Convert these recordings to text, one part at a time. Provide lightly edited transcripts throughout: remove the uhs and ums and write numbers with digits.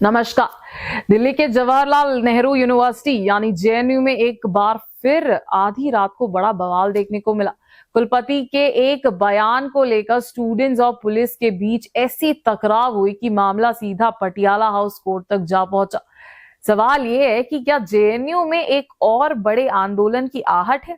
नमस्कार। दिल्ली के जवाहरलाल नेहरू यूनिवर्सिटी यानी जेएनयू में एक बार फिर आधी रात को बड़ा बवाल देखने को मिला। कुलपति के एक बयान को लेकर स्टूडेंट्स और पुलिस के बीच ऐसी टकराव हुई कि मामला सीधा पटियाला हाउस कोर्ट तक जा पहुंचा। सवाल ये है कि क्या जेएनयू में एक और बड़े आंदोलन की आहट है?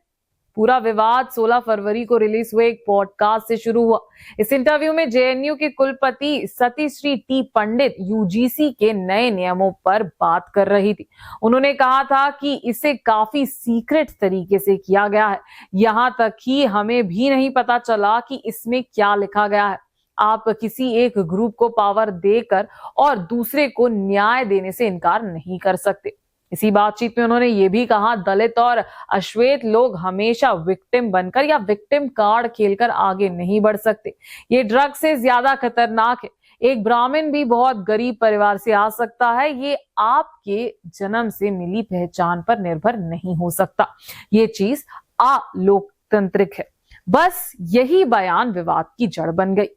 पूरा विवाद 16 फरवरी को रिलीज हुए एक पॉडकास्ट से शुरू हुआ। इस इंटरव्यू में जेएनयू के कुलपति सतीश्री टी पंडित यूजीसी के नए नियमों पर बात कर रही थी। उन्होंने कहा था कि इसे काफी सीक्रेट तरीके से किया गया है, यहां तक कि हमें भी नहीं पता चला कि इसमें क्या लिखा गया है। आप किसी एक ग्रुप को पावर देकर और दूसरे को न्याय देने से इनकार नहीं कर सकते। इसी बातचीत में उन्होंने ये भी कहा, दलित और अश्वेत लोग हमेशा विक्टिम बनकर या विक्टिम कार्ड खेलकर आगे नहीं बढ़ सकते। ये ड्रग से ज्यादा खतरनाक है। एक ब्राह्मण भी बहुत गरीब परिवार से आ सकता है। ये आपके जन्म से मिली पहचान पर निर्भर नहीं हो सकता। ये चीज अलोकतांत्रिक है। बस यही बयान विवाद की जड़ बन गई।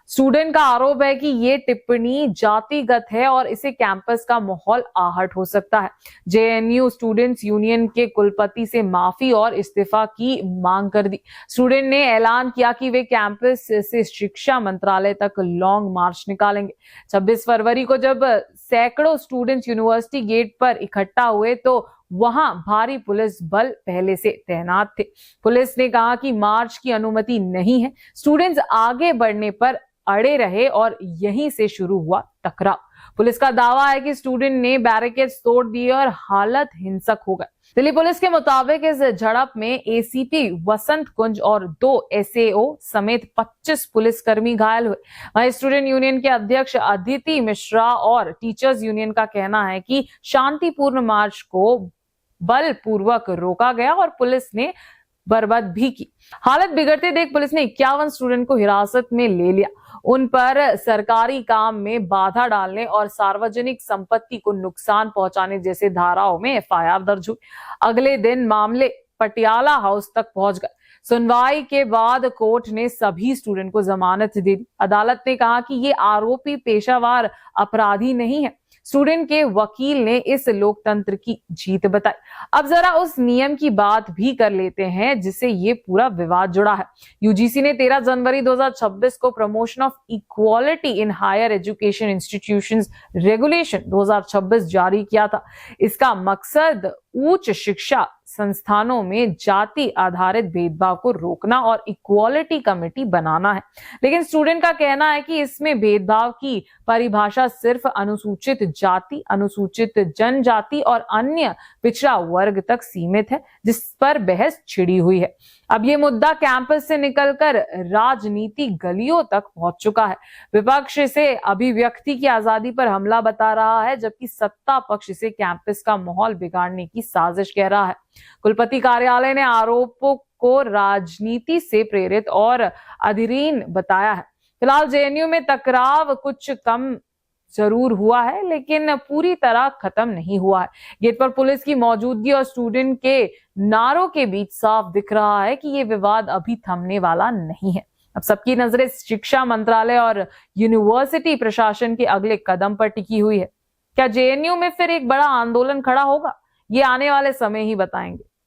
स्टूडेंट का आरोप है कि ये टिप्पणी जातिगत है और इसे कैंपस का माहौल आहट हो सकता है। जेएनयू स्टूडेंट्स यूनियन के कुलपति से माफी और इस्तीफा की मांग कर दी। स्टूडेंट ने ऐलान किया कि वे कैंपस से शिक्षा मंत्रालय तक लॉन्ग मार्च निकालेंगे। 26 फरवरी को जब सैकड़ों स्टूडेंट्स यूनिवर्सिटी गेट पर इकट्ठा हुए तो वहां भारी पुलिस बल पहले से तैनात थे। पुलिस ने कहा कि मार्च की अनुमति नहीं है। स्टूडेंट्स आगे बढ़ने पर अड़े रहे और यहीं से शुरू हुआ टकराव। पुलिस का दावा है कि स्टूडेंट ने बैरिकेड्स तोड़ दिए और हालत हिंसक हो गई। दिल्ली पुलिस के मुताबिक इस झड़प में एसीपी वसंत कुंज और 2 एसएओ समेत 25 पुलिसकर्मी घायल हुए। वहीं स्टूडेंट यूनियन के अध्यक्ष अदिति मिश्रा और टीचर्स यूनियन का कहना है कि शांतिपूर्ण मार्च को बलपूर्वक रोका गया और पुलिस ने बर्बाद भी की। हालत बिगड़ते देख पुलिस ने 51 स्टूडेंट को हिरासत में ले लिया। उन पर सरकारी काम में बाधा डालने और सार्वजनिक संपत्ति को नुकसान पहुंचाने जैसे धाराओं में एफआईआर दर्ज हुई। अगले दिन मामले पटियाला हाउस तक पहुंच गए। सुनवाई के बाद कोर्ट ने सभी स्टूडेंट को जमानत दे दी। अदालत ने कहा कि ये आरोपी पेशावर अपराधी नहीं है। स्टूडेंट के वकील ने इस लोकतंत्र की जीत बताई। अब जरा उस नियम की बात भी कर लेते हैं जिससे ये पूरा विवाद जुड़ा है। यूजीसी ने 13 जनवरी 2026 को promotion of equality in higher education institutions regulation 2026 जारी किया था। इसका मकसद उच्च शिक्षा संस्थानों में जाति आधारित भेदभाव को रोकना और इक्वालिटी कमेटी बनाना है। लेकिन स्टूडेंट का कहना है कि इसमें भेदभाव की परिभाषा सिर्फ अनुसूचित जाति, अनुसूचित जनजाति और अन्य पिछड़ा वर्ग तक सीमित है, जिस पर बहस छिड़ी हुई है। अब ये मुद्दा कैंपस से निकलकर राजनीति गलियों तक पहुंच चुका है। विपक्ष इसे अभिव्यक्ति की आजादी पर हमला बता रहा है, जबकि सत्ता पक्ष इसे कैंपस का माहौल बिगाड़ने की साजिश कह रहा है। कुलपति कार्यालय ने आरोपों को राजनीति से प्रेरित और अधीरीन बताया है। फिलहाल जेएनयू में टकराव कुछ कम जरूर हुआ है, लेकिन पूरी तरह खत्म नहीं हुआ है। गेट पर पुलिस की मौजूदगी और स्टूडेंट के नारों के बीच साफ दिख रहा है कि ये विवाद अभी थमने वाला नहीं है। अब सबकी नजरें शिक्षा मंत्रालय और यूनिवर्सिटी प्रशासन के अगले कदम पर टिकी हुई है। क्या जेएनयू में फिर एक बड़ा आंदोलन खड़ा होगा? ये आने वाले समय ही बताएंगे।